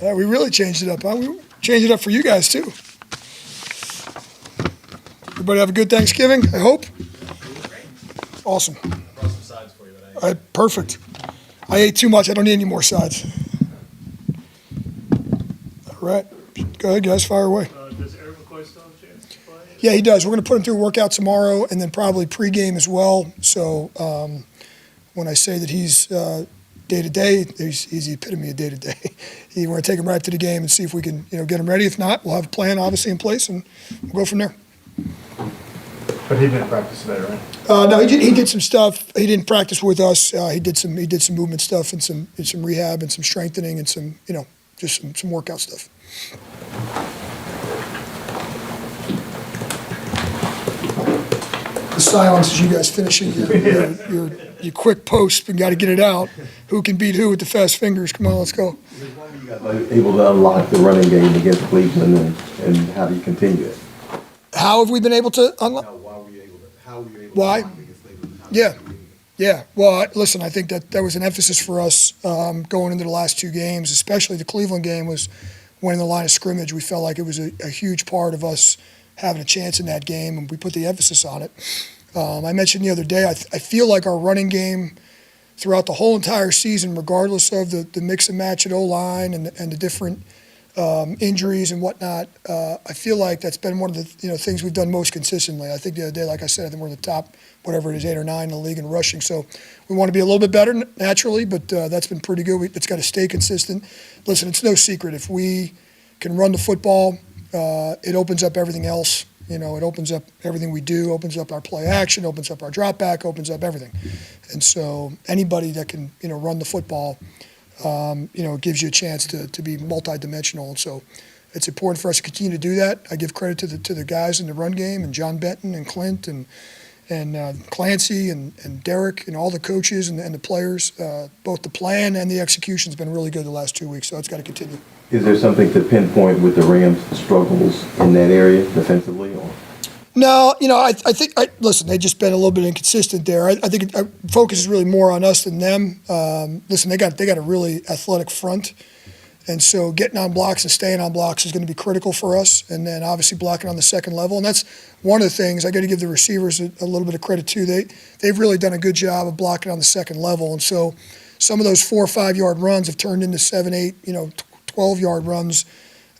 We really changed it up, huh? We changed it up for you guys, too. Everybody have a good Thanksgiving, I hope? Awesome. Brought some sides for you, but All right, perfect. I ate too much. I don't need any more sides. All right. Go ahead, guys. Fire away. Does Eric McCoy still have a chance to play? Yeah, he does. We're going to put him through a workout tomorrow and then probably pregame as well. So when I say that he's day-to-day, he's the epitome of day-to-day. We're going to take him right to the game and see if we can get him ready. If not, we'll have a plan, obviously, in place, and we'll go from there. But he didn't practice today, right? No, he did some stuff. He didn't practice with us. He did some movement stuff and some rehab and some strengthening and some just some workout stuff. The silence as you guys finishing your quick post and got to get it out. Who can beat who with the fast fingers? Come on, let's go. You guys able to unlock the running game against Cleveland, and how do you continue it? How have we been able to unlock? How were you able Why? to against Cleveland? Yeah. Well, listen, I think that was an emphasis for us going into the last two games, especially the Cleveland game was winning the line of scrimmage. We felt like it was a huge part of us having a chance in that game, and we put the emphasis on it. I mentioned the other day, I feel like our running game throughout the whole entire season, regardless of the mix and match at O-line and the different injuries and whatnot, I feel like that's been one of the things we've done most consistently. I think the other day, like I said, I think we're in the top, whatever it is, 8 or 9 in the league in rushing. So we want to be a little bit better naturally, but that's been pretty good. It's got to stay consistent. Listen, it's no secret. If we can run the football, it opens up everything else. It opens up everything we do, opens up our play action, opens up our drop back, opens up everything. And so anybody that can, run the football, gives you a chance to be multidimensional. And so it's important for us to continue to do that. I give credit to the guys in the run game and John Benton and Clint and Clancy and Derek and all the coaches and the players. Both the plan and the execution has been really good the last 2 weeks, so it's got to continue. Is there something to pinpoint with the Rams' struggles in that area defensively? Or? No, I think listen, they've just been a little bit inconsistent there. I think focus is really more on us than them. Listen, they got a really athletic front, and so getting on blocks and staying on blocks is going to be critical for us. And then obviously blocking on the second level, and that's one of the things I got to give the receivers a little bit of credit too. They've really done a good job of blocking on the second level, and so some of those 4 or 5 yard runs have turned into 7, 8, 12-yard runs.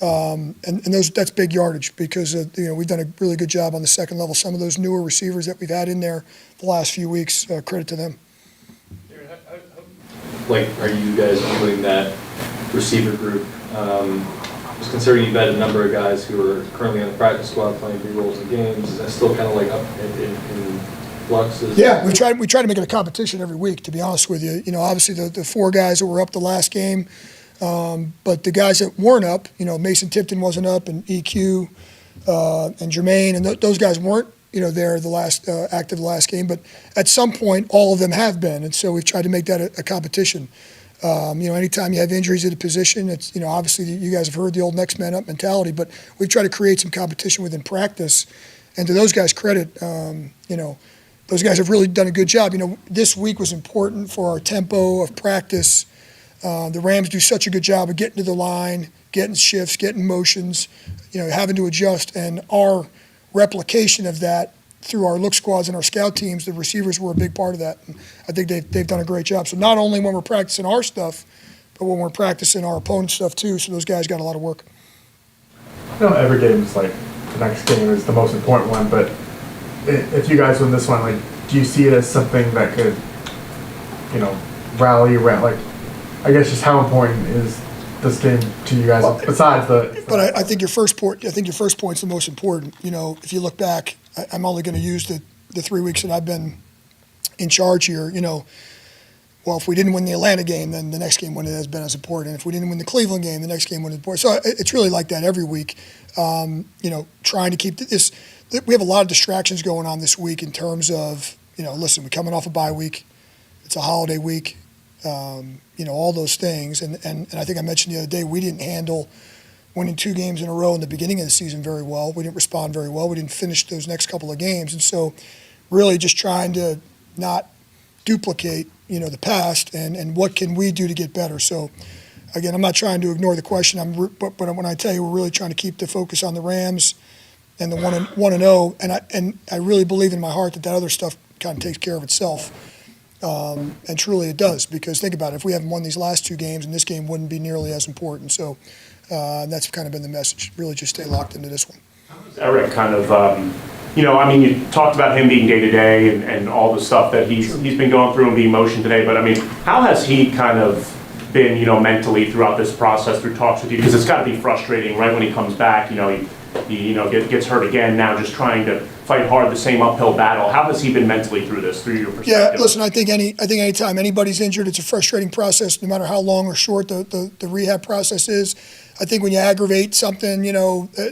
And that's big yardage because we've done a really good job on the second level. Some of those newer receivers that we've had in there the last few weeks, credit to them. are you guys viewing that receiver group? Just considering you've had a number of guys who are currently on the practice squad playing big roles in games, is that still kind of up in flux? Yeah, we try to make it a competition every week. To be honest with you, obviously the 4 guys that were up the last game. But the guys that weren't up, Mason Tipton wasn't up, and EQ and Jermaine, and those guys weren't, there the last active last game. But at some point, all of them have been, and so we've tried to make that a competition. Anytime you have injuries at a position, it's obviously you guys have heard the old next man up mentality, but we've tried to create some competition within practice. And to those guys' credit, those guys have really done a good job. This week was important for our tempo of practice. The Rams do such a good job of getting to the line, getting shifts, getting motions, having to adjust. And our replication of that through our look squads and our scout teams, the receivers were a big part of that. And I think they've done a great job. So not only when we're practicing our stuff, but when we're practicing our opponent's stuff too. So those guys got a lot of work. Every game is the next game is the most important one, but if you guys win this one, do you see it as something that could, rally around, I guess just how important is this game to you guys besides the? But I think your first point. I think your first point's the most important. If you look back, I'm only going to use the 3 weeks that I've been in charge here. Well, if we didn't win the Atlanta game, then the next game wouldn't have been as important. If we didn't win the Cleveland game, the next game wouldn't have been important. So it's really like that every week. Trying to keep this. We have a lot of distractions going on this week in terms of listen, we're coming off a bye week. It's a holiday week. All those things. And I think I mentioned the other day, we didn't handle winning 2 games in a row in the beginning of the season very well. We didn't respond very well. We didn't finish those next couple of games. And so really just trying to not duplicate, the past and what can we do to get better. So again, I'm not trying to ignore the question. But when I tell you we're really trying to keep the focus on the Rams and the 1-0, and I really believe in my heart that other stuff kind of takes care of itself. And truly it does, because think about it. If we haven't won these last two games, and this game wouldn't be nearly as important. So that's kind of been the message. Really just stay locked into this one. Eric kind of, you talked about him being day-to-day and all the stuff that he's been going through and being motion today, but how has he kind of been, mentally throughout this process, through talks with you? Because it's got to be frustrating, right, when he comes back, he gets hurt again, now just trying to fight hard, the same uphill battle. How has he been mentally through this, through your perspective? Yeah, listen, I think anytime anybody's injured, it's a frustrating process, no matter how long or short the rehab process is. I think when you aggravate something,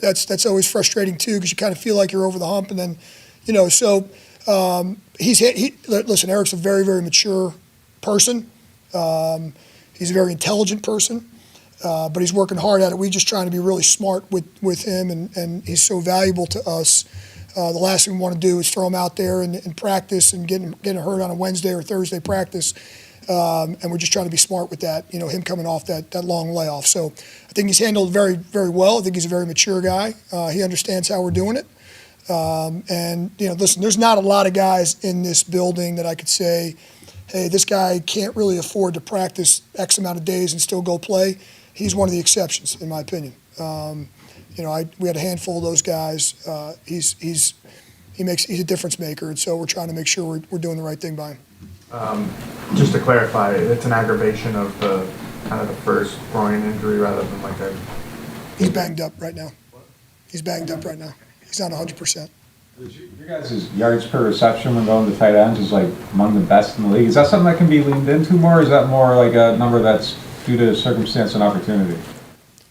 that's always frustrating too, because you kind of feel like you're over the hump, and then, listen, Eric's a very, very mature person. He's a very intelligent person, but he's working hard at it. We're just trying to be really smart with him, and he's so valuable to us. The last thing we want to do is throw him out there and practice and getting hurt on a Wednesday or Thursday practice. And we're just trying to be smart with that, him coming off that long layoff. So I think he's handled very, very well. I think he's a very mature guy. He understands how we're doing it. Listen, there's not a lot of guys in this building that I could say, hey, this guy can't really afford to practice X amount of days and still go play. He's one of the exceptions, in my opinion. We had a handful of those guys. He's a difference maker, and so we're trying to make sure we're doing the right thing by him. Just to clarify, it's an aggravation of the first groin injury rather than like a. He's banged up right now. He's not 100%. Your guys' yards per reception when going to tight ends is like among the best in the league. Is that something that can be leaned into more, or is that more like a number that's due to circumstance and opportunity?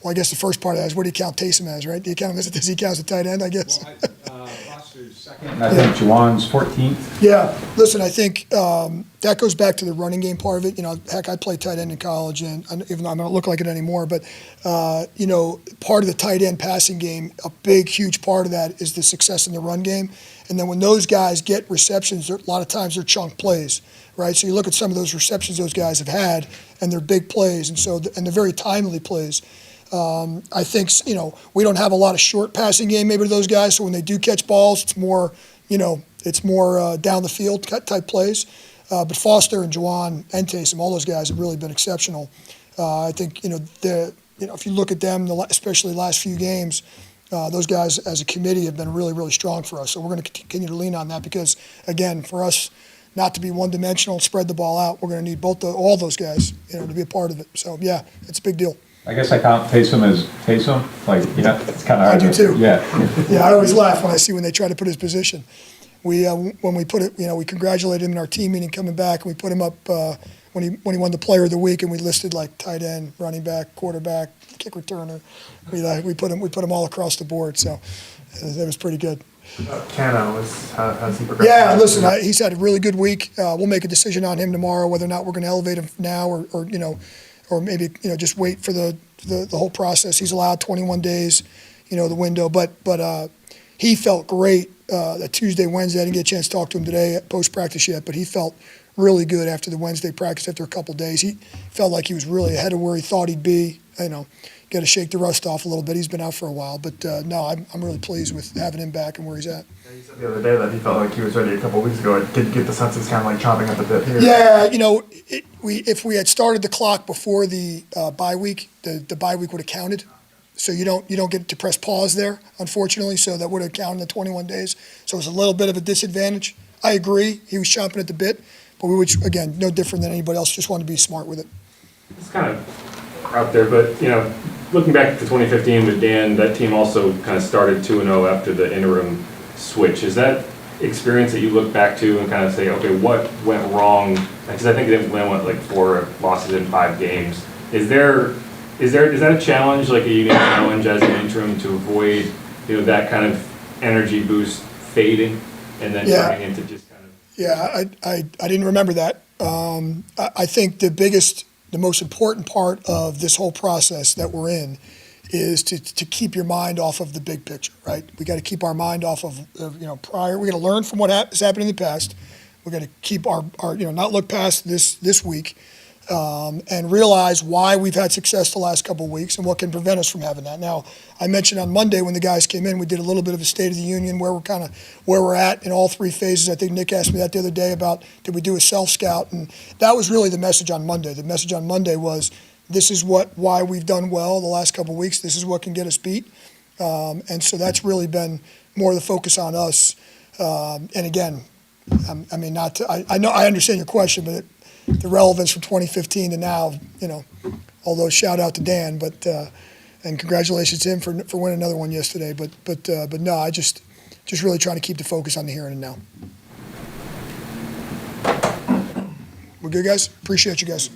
Well, I guess the first part of that is, what do you count Taysom as, right? Do you count him as he counts a tight end, I guess? Well, Foster's second, and I think Juwan's 14th. Yeah, listen, I think that goes back to the running game part of it. Heck, I played tight end in college, and even though I don't look like it anymore, but, part of the tight end passing game, a big, huge part of that is the success in the run game. And then when those guys get receptions, a lot of times they're chunk plays, right? So you look at some of those receptions those guys have had, and they're big plays, and they're very timely plays. I think, we don't have a lot of short passing game maybe to those guys, so when they do catch balls, it's more down the field type plays. But Foster and Juwan and Taysom, all those guys have really been exceptional. I think, if you look at them, especially the last few games, those guys as a committee have been really, really strong for us. So we're going to continue to lean on that because, again, for us not to be one-dimensional, spread the ball out, we're going to need all those guys, to be a part of it. So, yeah, it's a big deal. I guess I count Taysom as Taysom. It's kind of hard. I do too. Yeah. Yeah, I always laugh when they try to put his position. When we put it, we congratulated him in our team meeting coming back, and we put him up when he won the Player of the Week, and we listed like tight end, running back, quarterback, kick returner. We put him all across the board. So it was pretty good. Cano, how's he progressed? Yeah, listen, he's had a really good week. We'll make a decision on him tomorrow whether or not we're going to elevate him now or maybe just wait for the whole process. He's allowed 21 days, the window. But he felt great that Tuesday, Wednesday. I didn't get a chance to talk to him today at post practice yet, but he felt really good after the Wednesday practice. After a couple of days, he felt like he was really ahead of where he thought he'd be. Got to shake the rust off a little bit. He's been out for a while, but no, I'm really pleased with having him back and where he's at. He said the other day that he felt like he was ready a couple of weeks ago. Did you get the sense he's kind of like chomping at the bit here? Yeah, if we had started the clock before the bye week, the bye week would have counted. So you don't get to press pause there, unfortunately. So that would have counted the 21 days. So it's a little bit of a disadvantage. I agree. He was chomping at the bit, but we would, again, no different than anybody else. Just wanted to be smart with it. It's kind of out there, but looking back to 2015 with Dan, that team also kind of started 2-0 after the interim switch. Is that experience that you look back to and kind of say, okay, what went wrong? Because I think it went like 4 losses in 5 games. Is that a challenge, like a unique challenge as an interim to avoid that kind of energy boost fading and then turning into just kind of? Yeah, I didn't remember that. I think the most important part of this whole process that we're in is to keep your mind off of the big picture, right? We got to keep our mind off of prior. We got to learn from what has happened in the past. We got to keep our not look past this week, and realize why we've had success the last couple of weeks and what can prevent us from having that. Now, I mentioned on Monday when the guys came in, we did a little bit of a State of the Union where we're at in all three phases. I think Nick asked me that the other day about did we do a self-scout, and that was really the message on Monday. The message on Monday was this is why we've done well the last couple of weeks. This is what can get us beat, and so that's really been more the focus on us. And again, I know I understand your question, but the relevance from 2015 to now, although shout out to Dan, but and congratulations to him for winning another one yesterday. But no, I just really trying to keep the focus on the here and now. We're good, guys. Appreciate you guys.